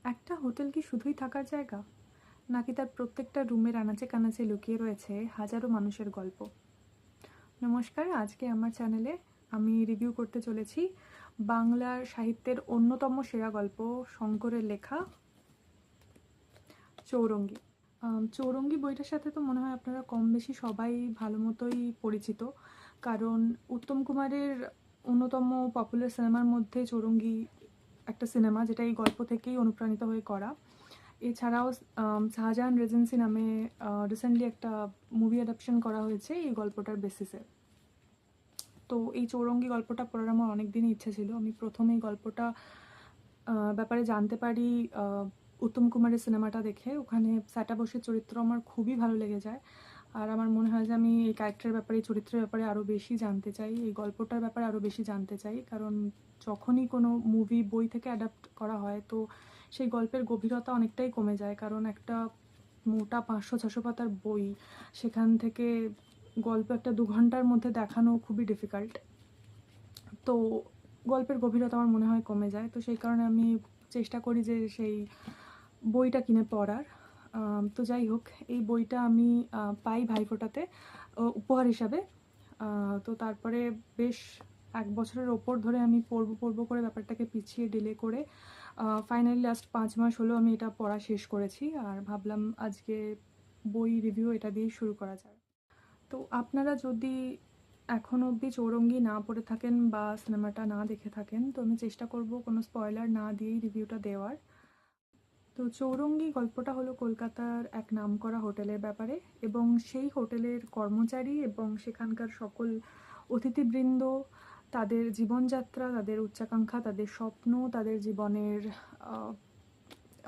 একটা হোটেল কি শুধুই থাকার জায়গা, নাকি তার প্রত্যেকটা রুমের আনাচে কানাচে লুকিয়ে রয়েছে হাজারো মানুষের গল্প? নমস্কার, আজকে আমার চ্যানেলে আমি রিভিউ করতে চলেছি বাংলার সাহিত্যের অন্যতম সেরা গল্প শঙ্করের লেখা চৌরঙ্গী। চৌরঙ্গী বইটার সাথে তো মনে হয় আপনারা কম বেশি সবাই ভালো মতোই পরিচিত, কারণ উত্তম কুমারের অন্যতম পপুলার সিনেমার মধ্যে চৌরঙ্গী একটা সিনেমা, যেটা এই গল্প থেকেই অনুপ্রাণিত হয়ে করা। এছাড়াও শাহজাহান রেজেন্সি নামে রিসেন্টলি একটা মুভি অ্যাডাপশন করা হয়েছে এই গল্পটার বেসিসে। তো এই চৌরঙ্গী গল্পটা পড়ার আমার অনেক দিনই ইচ্ছে ছিল। আমি প্রথম এই গল্পটা ব্যাপারে জানতে পারি উত্তম কুমারের সিনেমাটা দেখে। ওখানে স্যাটা বসের চরিত্র আমার খুবই ভালো লেগে যায়, আর আমার মনে হয় যে আমি এই ক্যারেক্টারের ব্যাপারে, এই চরিত্রের ব্যাপারে আরও বেশি জানতে চাই, এই গল্পটার ব্যাপারে আরও বেশি জানতে চাই। কারণ যখনই কোনো মুভি বই থেকে অ্যাডাপ্ট করা হয়, তো সেই গল্পের গভীরতা অনেকটাই কমে যায়, কারণ একটা মোটা 500-600 পাতার বই, সেখান থেকে গল্প একটা 2 ঘন্টার মধ্যে দেখানো খুবই ডিফিকাল্ট। তো গল্পের গভীরতা আমার মনে হয় কমে যায়। তো সেই কারণে আমি চেষ্টা করি যে সেই বইটা কিনে পড়ার। তো যাই হোক, এই বইটা আমি পাই ভাইফোঁটাতে উপহার হিসাবে। তো তারপরে বেশ 1 বছরের ওপর ধরে আমি পড়বো করে ব্যাপারটাকে পিছিয়ে ডিলে করে ফাইনালি লাস্ট 5 মাস হলো আমি এটা পড়া শেষ করেছি, আর ভাবলাম আজকে বই রিভিউ এটা দিয়েই শুরু করা যায়। তো আপনারা যদি এখনও অবধি চৌরঙ্গী না পড়ে থাকেন বা সিনেমাটা না দেখে থাকেন, তো আমি চেষ্টা করব কোনো স্পয়লার না দিয়েই রিভিউটা দেওয়ার। তো চৌরঙ্গী গল্পটা হলো কলকাতার এক নামকরা হোটেলের ব্যাপারে, এবং সেই হোটেলের কর্মচারী এবং সেখানকার সকল অতিথিবৃন্দ, তাদের জীবনযাত্রা, তাদের উচ্চাকাঙ্ক্ষা, তাদের স্বপ্ন, তাদের জীবনের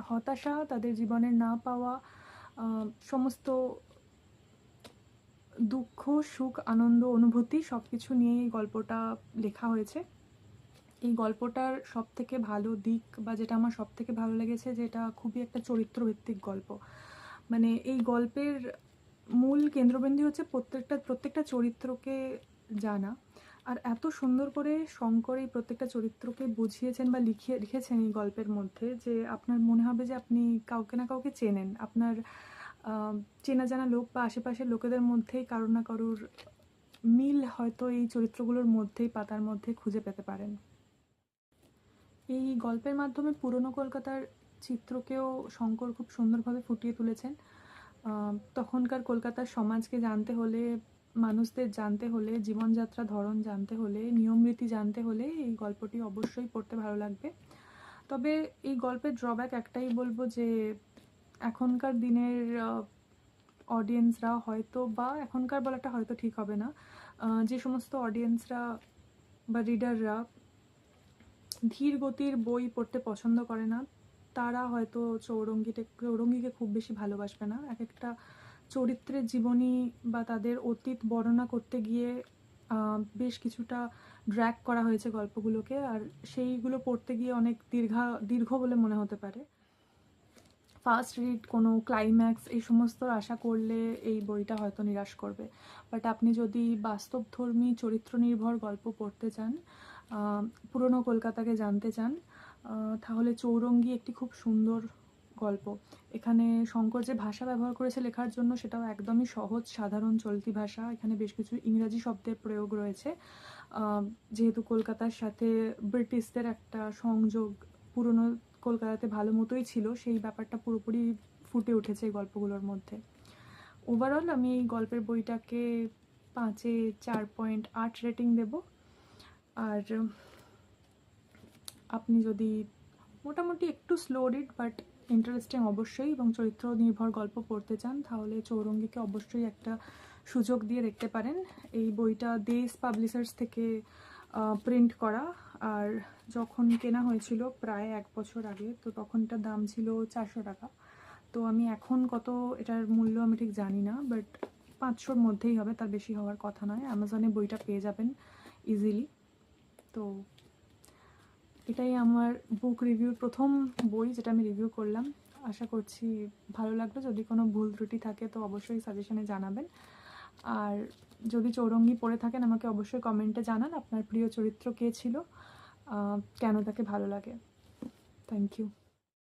হতাশা, তাদের জীবনের না পাওয়া সমস্ত দুঃখ, সুখ, আনন্দ, অনুভূতি সব কিছু নিয়ে এই গল্পটা লেখা হয়েছে। এই গল্পটার সবথেকে ভালো দিক, বা যেটা আমার সবথেকে ভালো লেগেছে, যেটা খুবই একটা চরিত্রভিত্তিক গল্প। মানে এই গল্পের মূল কেন্দ্রবিন্দু হচ্ছে প্রত্যেকটা চরিত্রকে জানা। আর এত সুন্দর করে শঙ্কর এই প্রত্যেকটা চরিত্রকে বুঝিয়েছেন বা লিখেছেন এই গল্পের মধ্যে, যে আপনার মনে হবে যে আপনি কাউকে না কাউকে চেনেন। আপনার চেনা জানা লোক বা আশেপাশের লোকেদের মধ্যেই কারোর না কারোর মিল হয়তো এই চরিত্রগুলোর মধ্যেই, পাতার মধ্যে খুঁজে পেতে পারেন। এই গল্পের মাধ্যমে পুরনো কলকাতার চিত্রকেও শঙ্কর খুব সুন্দরভাবে ফুটিয়ে তুলেছেন। তখনকার কলকাতার সমাজকে জানতে হলে, মানুষদের জানতে হলে, জীবনযাত্রা ধরন জানতে হলে, নিয়মরীতি জানতে হলে এই গল্পটি অবশ্যই পড়তে ভালো লাগবে। তবে এই গল্পের ড্রব্যাক একটাই বলবো, যে এখনকার দিনের অডিয়েন্সরা হয়তো, বা এখনকার বলাটা হয়তো ঠিক হবে না, যে সমস্ত অডিয়েন্সরা বা রিডাররা ধীর গতির বই পড়তে পছন্দ করে না, তারা হয়তো চৌরঙ্গীকে খুব বেশি ভালোবাসবে না। এক একটা চরিত্রের জীবনী বা তাদের অতীত বর্ণনা করতে গিয়ে বেশ কিছুটা ড্র্যাগ করা হয়েছে গল্পগুলোকে, আর সেইগুলো পড়তে গিয়ে অনেক দীর্ঘ বলে মনে হতে পারে। ফার্স্ট রিড, কোনো ক্লাইম্যাক্স এই সমস্ত আশা করলে এই বইটা হয়তো নিরাশ করবে। বাট আপনি যদি বাস্তবধর্মী চরিত্র নির্ভর গল্প পড়তে চান, পুরনো কলকাতাকে জানতে চান, তাহলে চৌরঙ্গী একটি খুব সুন্দর গল্প। এখানে শঙ্কর যে ভাষা ব্যবহার করেছে লেখার জন্য, সেটাও একদমই সহজ সাধারণ চলতি ভাষা। এখানে বেশ কিছু ইংরাজি শব্দের প্রয়োগ রয়েছে, যেহেতু কলকাতার সাথে ব্রিটিশদের একটা সংযোগ পুরনো কলকাতাতে ভালো মতোই ছিল, সেই ব্যাপারটা পুরোপুরি ফুটে উঠেছে এই গল্পগুলোর মধ্যে। ওভারঅল আমি এই গল্পের বইটাকে 5-এ 4.8 রেটিং দেব। আর আপনি যদি মোটামুটি একটু স্লো রিড বাট ইন্টারেস্টিং অবশ্যই, এবং চরিত্র নির্ভর গল্প পড়তে চান, তাহলে চৌরঙ্গীকে অবশ্যই একটা সুযোগ দিয়ে দেখতে পারেন। এই বইটা দেশ পাবলিশার্স থেকে প্রিন্ট করা, আর যখন কেনা হয়েছিল প্রায় 1 বছর আগে, তো তখন এটার দাম ছিল 400 টাকা। তো আমি এখন কত এটার মূল্য আমি ঠিক জানি না, বাট 500-র মধ্যেই হবে, তার বেশি হওয়ার কথা নয়। অ্যামাজনে বইটা পেয়ে যাবেন ইজিলি। তো এটাই আমার বুক রিভিউর প্রথম বই যেটা আমি রিভিউ করলাম। আশা করছি ভালো লাগলো। যদি কোনো ভুল ত্রুটি থাকে তো অবশ্যই সাজেশনে জানাবেন। আর যদি চৌরঙ্গী পড়ে থাকেন, আমাকে অবশ্যই কমেন্টে জানান আপনার প্রিয় চরিত্র কে ছিল, কেন তাকে ভালো লাগে। Thank you.